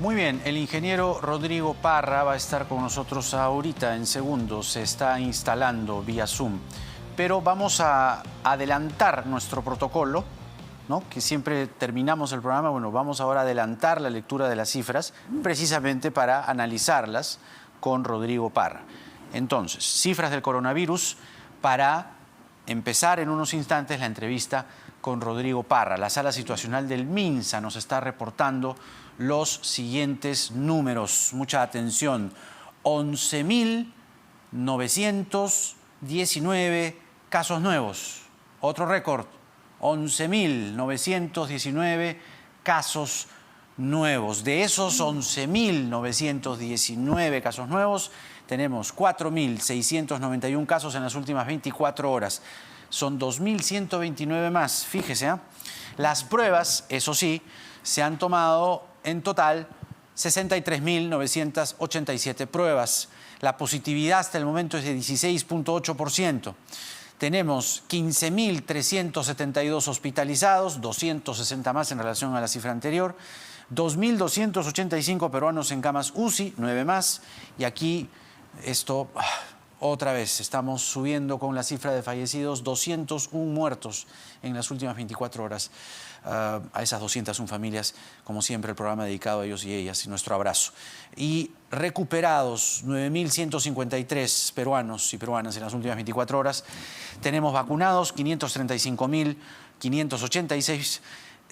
Muy bien, el ingeniero Rodrigo Parra va a estar con nosotros ahorita en segundos. Se está instalando vía Zoom. Pero vamos a adelantar nuestro protocolo, ¿no? Que siempre terminamos el programa. Bueno, vamos ahora a adelantar la lectura de las cifras, precisamente para analizarlas con Rodrigo Parra. Entonces, cifras del coronavirus para empezar en unos instantes la entrevista con Rodrigo Parra. La sala situacional del MINSA nos está reportando los siguientes números. Mucha atención. 11.919 casos nuevos. Otro récord. 11.919 casos nuevos. De esos 11.919 casos nuevos, tenemos 4.691 casos en las últimas 24 horas. Son 2.129 más. Fíjese, ¿eh? Las pruebas, eso sí, se han tomado en total 63.987 pruebas. La positividad hasta el momento es de 16.8%. Tenemos 15.372 hospitalizados, 260 más en relación a la cifra anterior. 2.285 peruanos en camas UCI, 9 más. Y aquí esto, otra vez, estamos subiendo con la cifra de fallecidos, 201 muertos en las últimas 24 horas. A esas 201 familias, como siempre, el programa dedicado a ellos y ellas, y nuestro abrazo. Y recuperados, 9.153 peruanos y peruanas en las últimas 24 horas. Tenemos vacunados 535.586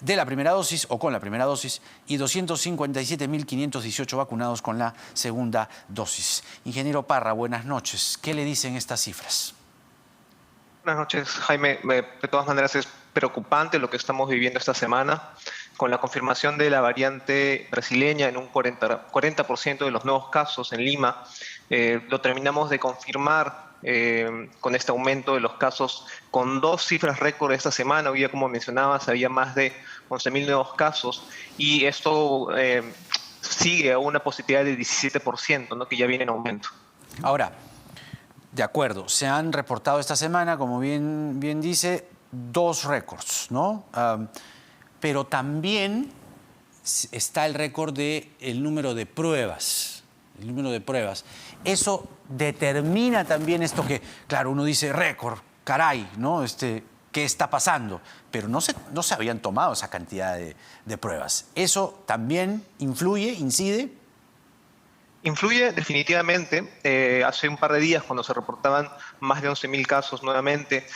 de la primera dosis o con la primera dosis y 257.518 vacunados con la segunda dosis. Ingeniero Parra, buenas noches. ¿Qué le dicen estas cifras? Buenas noches, Jaime. De todas maneras es preocupante lo que estamos viviendo esta semana con la confirmación de la variante brasileña en un 40% de los nuevos casos en Lima. Lo terminamos de confirmar con este aumento de los casos con dos cifras récord esta semana. Hoy día, como mencionabas, había más de 11.000 nuevos casos y esto sigue a una positividad de 17%, ¿no? Que ya viene en aumento. Ahora, de acuerdo, se han reportado esta semana, como bien dice, dos récords, ¿no? Pero también está el récord del número de pruebas. El número de pruebas. Eso determina también esto que, claro, uno dice récord, caray, ¿no? ¿Qué está pasando? Pero no se habían tomado esa cantidad de pruebas. ¿Eso también influye, incide? Influye definitivamente. Hace un par de días, cuando se reportaban más de 11.000 casos nuevamente,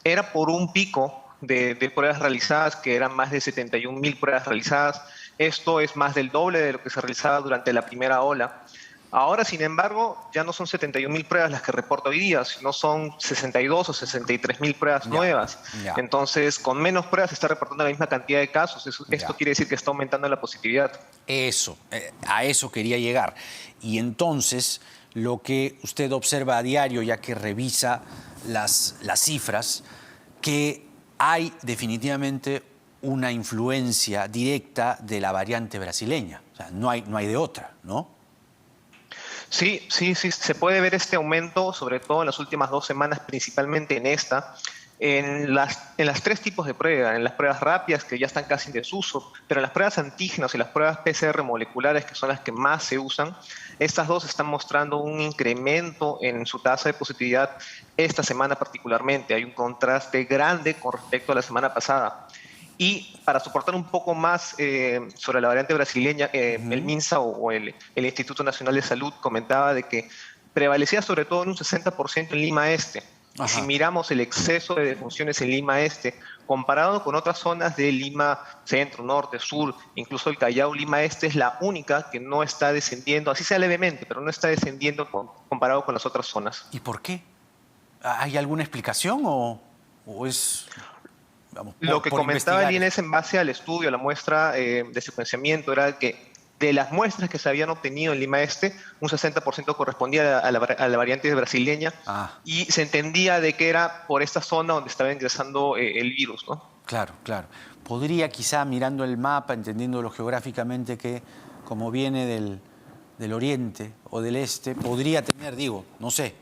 era por un pico de pruebas realizadas, que eran más de 71.000 pruebas realizadas. Esto es más del doble de lo que se realizaba durante la primera ola. Ahora, sin embargo, ya no son 71.000 pruebas las que reporta hoy día, sino son 62 o 63.000 pruebas nuevas. Entonces, con menos pruebas se está reportando la misma cantidad de casos. Esto quiere decir que está aumentando la positividad. A eso quería llegar. Y entonces, lo que usted observa a diario, ya que revisa las cifras, que hay definitivamente una influencia directa de la variante brasileña. O sea, no hay de otra, ¿no? Sí, se puede ver este aumento, sobre todo en las últimas 2 semanas, principalmente en esta, en las tres tipos de pruebas, en las pruebas rápidas, que ya están casi en desuso, pero en las pruebas antígenas y las pruebas PCR moleculares, que son las que más se usan, estas dos están mostrando un incremento en su tasa de positividad esta semana particularmente. Hay un contraste grande con respecto a la semana pasada. Y para soportar un poco más sobre la variante brasileña, el MINSA o el Instituto Nacional de Salud comentaba de que prevalecía sobre todo en un 60% en Lima Este. Y si miramos el exceso de defunciones en Lima Este, comparado con otras zonas de Lima Centro, Norte, Sur, incluso el Callao, Lima Este es la única que no está descendiendo, así sea levemente, pero no está descendiendo comparado con las otras zonas. ¿Y por qué? ¿Hay alguna explicación o es...? Lo que comentaba el INS en base al estudio, a la muestra de secuenciamiento, era que de las muestras que se habían obtenido en Lima Este, un 60% correspondía a la variante brasileña y se entendía de que era por esta zona donde estaba ingresando el virus, ¿no? Claro. Podría quizá, mirando el mapa, entendiéndolo geográficamente, que como viene del oriente o del este, podría tener, no sé,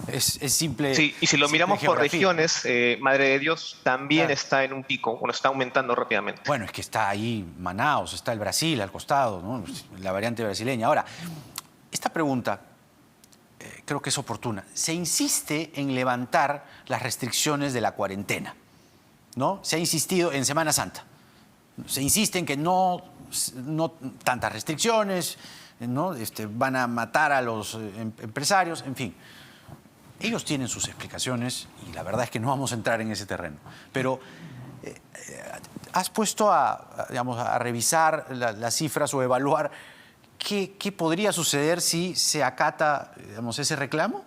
Es simple. Sí, y si lo simple miramos por geografía. regiones, Madre de Dios también Claro. está en un pico, bueno, está aumentando rápidamente. Bueno, es que está ahí Manaus, está el Brasil al costado, ¿no? La variante brasileña. Ahora, esta pregunta creo que es oportuna. Se insiste en levantar las restricciones de la cuarentena, ¿no? Se ha insistido en Semana Santa. Se insiste en que no tantas restricciones, ¿no? Van a matar a los empresarios, en fin. Ellos tienen sus explicaciones y la verdad es que no vamos a entrar en ese terreno. Pero ¿has puesto digamos, a revisar las cifras o evaluar qué podría suceder si se acata, digamos, ese reclamo?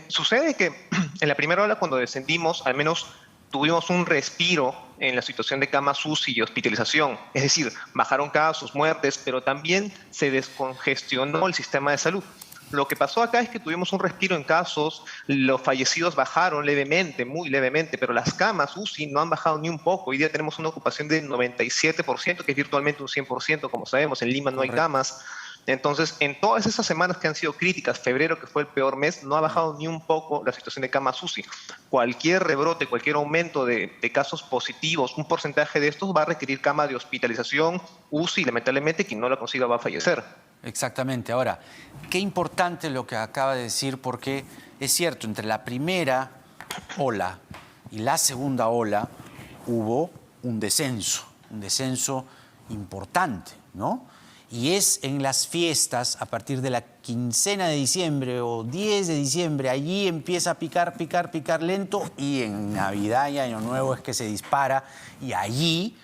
Sucede que en la primera ola, cuando descendimos, al menos tuvimos un respiro en la situación de camas UCI y hospitalización. Es decir, bajaron casos, muertes, pero también se descongestionó el sistema de salud. Lo que pasó acá es que tuvimos un respiro en casos, los fallecidos bajaron levemente, muy levemente, pero las camas UCI no han bajado ni un poco. Hoy día tenemos una ocupación del 97%, que es virtualmente un 100%, como sabemos. En Lima no hay Correcto. camas. Entonces, en todas esas semanas que han sido críticas, febrero, que fue el peor mes, no ha bajado ni un poco la situación de camas UCI. Cualquier rebrote, cualquier aumento de casos positivos, un porcentaje de estos va a requerir cama de hospitalización, UCI, y lamentablemente quien no la consiga va a fallecer. Exactamente. Ahora, qué importante lo que acaba de decir, porque es cierto, entre la primera ola y la segunda ola hubo un descenso importante, ¿no? Y es en las fiestas, a partir de la quincena de diciembre o 10 de diciembre, allí empieza a picar lento, y en Navidad y Año Nuevo es que se dispara, y allí,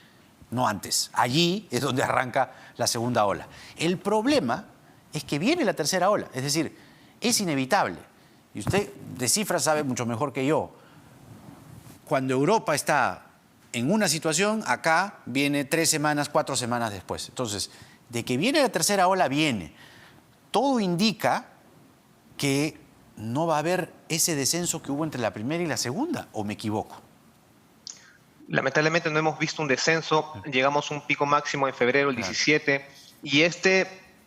no antes, allí es donde arranca la segunda ola. El problema es que viene la tercera ola, es decir, es inevitable. Y usted de cifras sabe mucho mejor que yo. Cuando Europa está en una situación, acá viene 3 semanas, 4 semanas después. Entonces, de que viene la tercera ola, viene. Todo indica que no va a haber ese descenso que hubo entre la primera y la segunda, ¿o me equivoco? Lamentablemente no hemos visto un descenso, llegamos a un pico máximo en febrero, el 17, y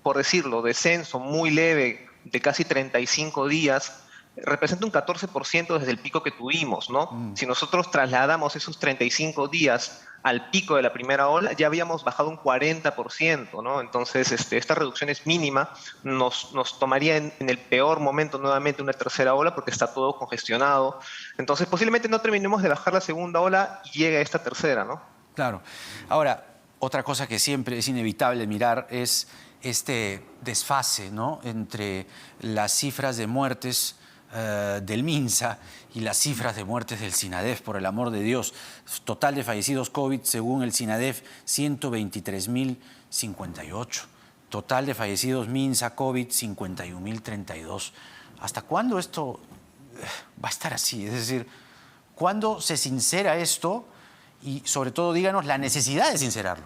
por decirlo, descenso muy leve de casi 35 días, representa un 14% desde el pico que tuvimos, ¿no? Si nosotros trasladamos esos 35 días al pico de la primera ola, ya habíamos bajado un 40%, ¿no? Entonces, esta reducción es mínima, nos tomaría en el peor momento nuevamente una tercera ola porque está todo congestionado. Entonces, posiblemente no terminemos de bajar la segunda ola y llegue a esta tercera, ¿no? Claro. Ahora, otra cosa que siempre es inevitable mirar es este desfase, ¿no?, entre las cifras de muertes del MINSA y las cifras de muertes del SINADEF, por el amor de Dios. Total de fallecidos COVID, según el SINADEF, 123.058. Total de fallecidos MINSA COVID, 51.032. ¿Hasta cuándo esto va a estar así? Es decir, ¿cuándo se sincera esto? Y sobre todo, díganos la necesidad de sincerarlo.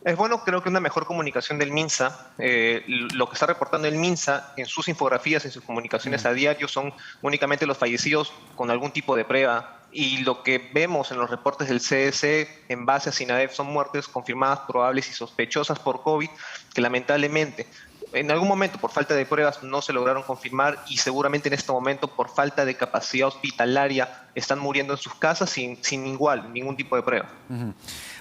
Es bueno, creo que una mejor comunicación del MINSA. Lo que está reportando el MINSA en sus infografías, en sus comunicaciones a diario, son únicamente los fallecidos con algún tipo de prueba. Y lo que vemos en los reportes del CDC en base a SINADEF son muertes confirmadas, probables y sospechosas por COVID, que lamentablemente en algún momento por falta de pruebas no se lograron confirmar, y seguramente en este momento por falta de capacidad hospitalaria están muriendo en sus casas sin ningún tipo de prueba.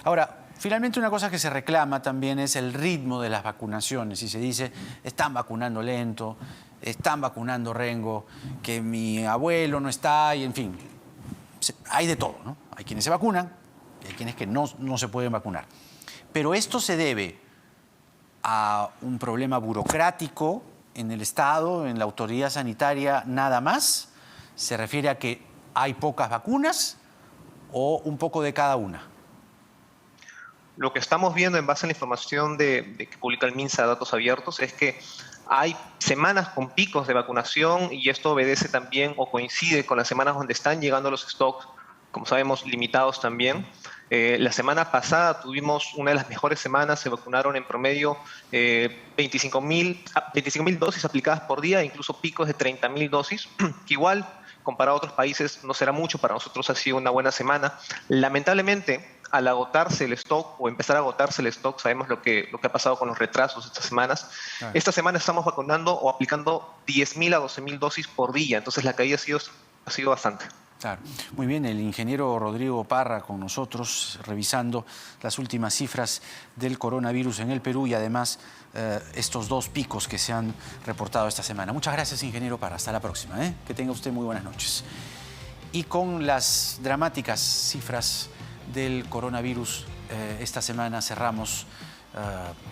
Ahora, finalmente, una cosa que se reclama también es el ritmo de las vacunaciones. Y se dice, están vacunando lento, están vacunando rengo, que mi abuelo no está, y en fin, hay de todo, ¿no? Hay quienes se vacunan y hay quienes que no se pueden vacunar. Pero esto se debe a un problema burocrático en el Estado, en la autoridad sanitaria, nada más. ¿Se refiere a que hay pocas vacunas o un poco de cada una? Lo que estamos viendo en base a la información que publica el MINSA, datos abiertos, es que hay semanas con picos de vacunación, y esto obedece también o coincide con las semanas donde están llegando los stocks, como sabemos, limitados también. La semana pasada tuvimos una de las mejores semanas, se vacunaron en promedio 25.000 dosis aplicadas por día, incluso picos de 30.000 dosis, que igual, comparado a otros países, no será mucho. Para nosotros ha sido una buena semana. Lamentablemente, al agotarse el stock o empezar a agotarse el stock, sabemos lo que ha pasado con los retrasos estas semanas. Claro. Esta semana estamos vacunando o aplicando 10.000 a 12.000 dosis por día, entonces la caída ha sido bastante. Claro. Muy bien, el ingeniero Rodrigo Parra con nosotros, revisando las últimas cifras del coronavirus en el Perú y además estos 2 picos que se han reportado esta semana. Muchas gracias, ingeniero Parra. Hasta la próxima. Que tenga usted muy buenas noches. Y con las dramáticas cifras del coronavirus, esta semana cerramos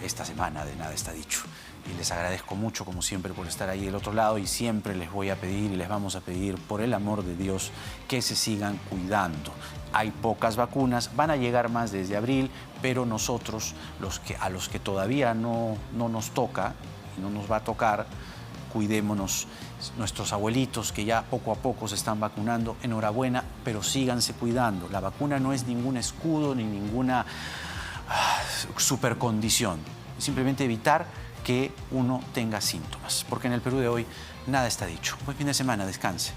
esta semana de Nada Está Dicho. Y les agradezco mucho, como siempre, por estar ahí del otro lado y siempre les voy a pedir y les vamos a pedir, por el amor de Dios, que se sigan cuidando. Hay pocas vacunas, van a llegar más desde abril, pero nosotros, a los que todavía no nos toca y no nos va a tocar, cuidémonos. Nuestros abuelitos que ya poco a poco se están vacunando, enhorabuena, pero síganse cuidando. La vacuna no es ningún escudo ni ninguna supercondición. Simplemente evitar que uno tenga síntomas, porque en el Perú de hoy nada está dicho. Buen fin de semana, descanse.